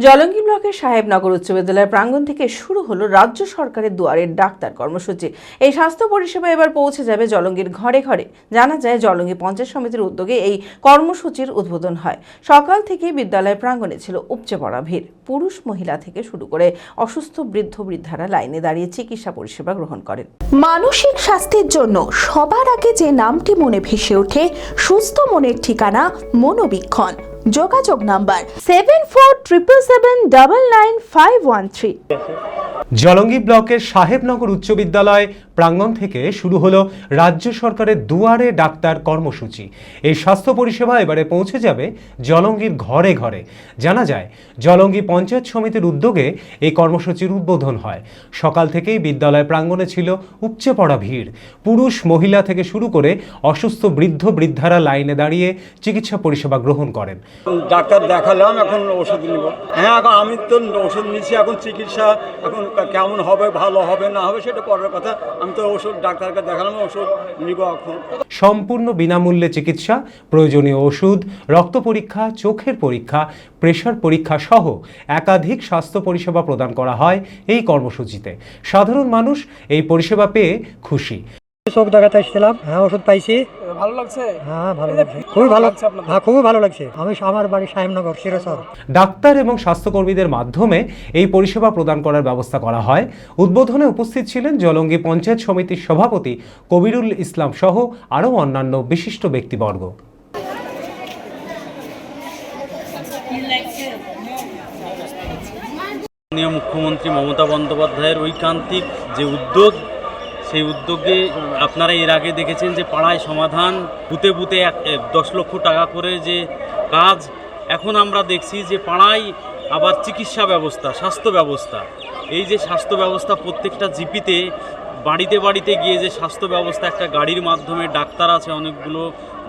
জলঙ্গি ব্লকের সাহেবনগর উচ্চ বিদ্যালয়ের প্রাঙ্গণ থেকে শুরু হলো রাজ্য সরকারের দুয়ারের ডাক্তার কর্মসূচি। এই স্বাস্থ্য পরিষেবা এবার পৌঁছে যাবে জলঙ্গির ঘরে ঘরে। জানা যায়, জলঙ্গি পঞ্চায়েত সমিতির উদ্যোগে এই কর্মসূচির উদ্বোধন হয়। সকাল থেকে বিদ্যালয় প্রাঙ্গণে ছিল উপচে পড়া ভিড়। পুরুষ মহিলা থেকে শুরু করে অসুস্থ বৃদ্ধ বৃদ্ধারা লাইনে দাঁড়িয়ে চিকিৎসা পরিষেবা গ্রহণ করেন। মানসিক স্বাস্থ্যের জন্য সবার আগে যে নামটি মনে ভেসে ওঠে, সুস্থ মনের ঠিকানা মনোবীক্ষণ। যোগাযোগ নাম্বার 7477799513। জলঙ্গি ব্লকের সাহেবনগর উচ্চ বিদ্যালয় প্রাঙ্গণ থেকে শুরু হলো রাজ্য সরকারের দুয়ারে ডাক্তার কর্মসূচি। এই স্বাস্থ্য পরিষেবা এবারে পৌঁছে যাবে জলঙ্গির ঘরে ঘরে। জানা যায়, জলঙ্গি পঞ্চায়েত সমিতির উদ্যোগে এই কর্মসূচির উদ্বোধন হয়। সকাল থেকেই বিদ্যালয় প্রাঙ্গণে ছিল উপচে পড়া ভিড়। পুরুষ মহিলা থেকে শুরু করে অসুস্থ বৃদ্ধ বৃদ্ধারা লাইনে দাঁড়িয়ে চিকিৎসা পরিষেবা গ্রহণ করেন। ডাক্তার দেখালাম, এখন ওষুধ নিব। হ্যাঁ, এখন আমি তো ওষুধ নিচ্ছি, এখন চিকিৎসা এখন কেমন হবে, ভালো হবে না হবে সেটা পরের কথা। আমি তো ওষুধ ডাক্তারকে দেখালাম, ওষুধ নিব এখন। সম্পূর্ণ বিনামূল্যে চিকিৎসা, প্রয়োজনীয় ওষুধ, রক্ত পরীক্ষা, চোখের পরীক্ষা, প্রেশার পরীক্ষা সহ একাধিক স্বাস্থ্য পরিষেবা প্রদান করা হয় এই কর্মসূচিতে। সাধারণ মানুষ এই পরিষেবা পেয়ে খুশি। চোখ দেখাতে এসেছিলাম, হ্যাঁ ওষুধ পাইছি। ভালো লাগছে? হ্যাঁ ভালো লাগছে, খুবই ভালো লাগছে। হ্যাঁ খুবই ভালো লাগছে। আমি আমার বাড়ি সাহেবনগর শিরোচর। ডাক্তার এবং স্বাস্থ্যকর্মীদের মাধ্যমে এই পরিষেবা প্রদান করার ব্যবস্থা করা হয়। উদ্বোধনে উপস্থিত ছিলেন জলঙ্গি পঞ্চায়েত সমিতির সভাপতি কবিরুল ইসলাম সহ আরও অন্যান্য বিশিষ্ট ব্যক্তিবর্গ। মাননীয় মুখ্যমন্ত্রী মমতা বন্দ্যোপাধ্যায়ের ঐকান্তিক যে উদ্যোগ, সেই উদ্যোগে আপনারা এর আগে দেখেছেন যে পাড়ায় সমাধান, বুথে বুথে 10 লক্ষ টাকা করে যে কাজ। এখন আমরা দেখছি যে পাড়ায় আবার চিকিৎসা ব্যবস্থা, স্বাস্থ্য ব্যবস্থা। এই যে স্বাস্থ্য ব্যবস্থা প্রত্যেকটা জিপিতে বাড়িতে বাড়িতে গিয়ে যে স্বাস্থ্য ব্যবস্থা, একটা গাড়ির মাধ্যমে ডাক্তার আছে, অনেকগুলো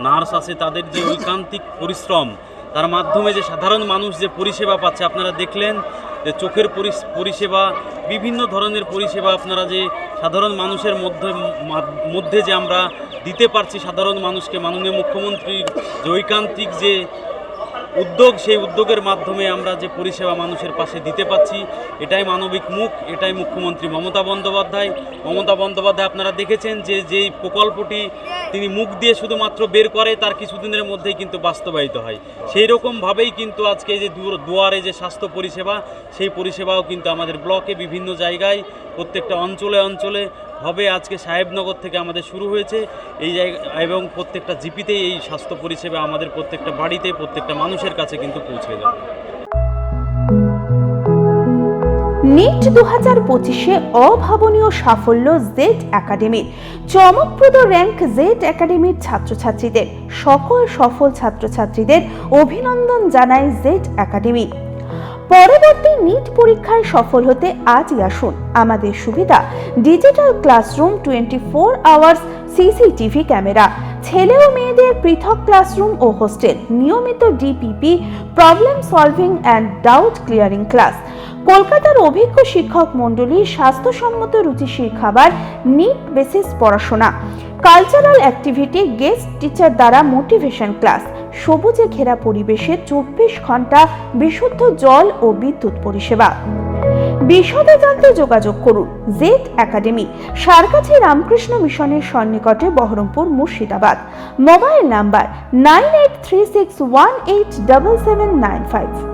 নার্স আছে, তাদের যে ঐকান্তিক পরিশ্রম, তার মাধ্যমে যে সাধারণ মানুষ যে পরিষেবা পাচ্ছে। আপনারা দেখলেন যে চোখের পরিষেবা, বিভিন্ন ধরনের পরিষেবা আপনারা যে সাধারণ মানুষের মধ্যে যে আমরা দিতে পারছি সাধারণ মানুষকে। মাননীয় মুখ্যমন্ত্রীর যে ঐকান্তিক যে উদ্যোগ, সেই উদ্যোগের মাধ্যমে আমরা যে পরিষেবা মানুষের পাশে দিতে পারছি, এটাই মানবিক মুখ, এটাই মুখ্যমন্ত্রী মমতা বন্দ্যোপাধ্যায়। আপনারা দেখেছেন যে যেই প্রকল্পটি তিনি মুখ দিয়ে শুধুমাত্র বের করে, তার কিছুদিনের মধ্যেই কিন্তু বাস্তবায়িত হয়। সেই রকমভাবেই কিন্তু আজকে এই যে দুয়ারে যে স্বাস্থ্য পরিষেবা, সেই পরিষেবাও কিন্তু আমাদের ব্লকে বিভিন্ন জায়গায় প্রত্যেকটা অঞ্চলে অঞ্চলে হবে। আজকে সাহেবনগর থেকে আমাদের শুরু হয়েছে এই জায়গা, এবং প্রত্যেকটা জিপিতেই এই স্বাস্থ্য পরিষেবা আমাদের প্রত্যেকটা বাড়িতে, প্রত্যেকটা মানুষের কাছে কিন্তু পৌঁছে যাবে। নিট 2025-এ অভাবনীয় সাফল্য জেড একাডেমির। চমকপ্রদ র্যাঙ্ক জেড একাডেমির ছাত্রছাত্রীদের। সকল সফল ছাত্রছাত্রীদের অভিনন্দন জানায় জেড একাডেমি। পরবর্তী নিট পরীক্ষায় সফল হতে আজই আসুন। আমাদের সুবিধা digital classroom, 24 hours CCTV camera, ছেলে ও মেয়েদের পৃথক ক্লাসরুম ও হোস্টেল, নিয়মিত DPP, problem solving and doubt clearing class, কলকাতার অভিজ্ঞ শিক্ষক মণ্ডলী, স্বাস্থ্যসম্মত রুচিশীল খাবার, নিট বেসিস পড়াশোনা, কালচারাল অ্যাক্টিভিটি, গেস্ট টিচার দ্বারা মোটিভেশন ক্লাস, সবুজে ঘেরা পরিবেশে 24 ঘন্টা বিশুদ্ধ জল ও বিদ্যুৎ পরিষেবা। বিশদে জানতে যোগাযোগ করুন জেড একাডেমি, সারকাছি রামকৃষ্ণ মিশনের সন্নিকটে, বহরমপুর, মুর্শিদাবাদ। Mobile number 9836187795।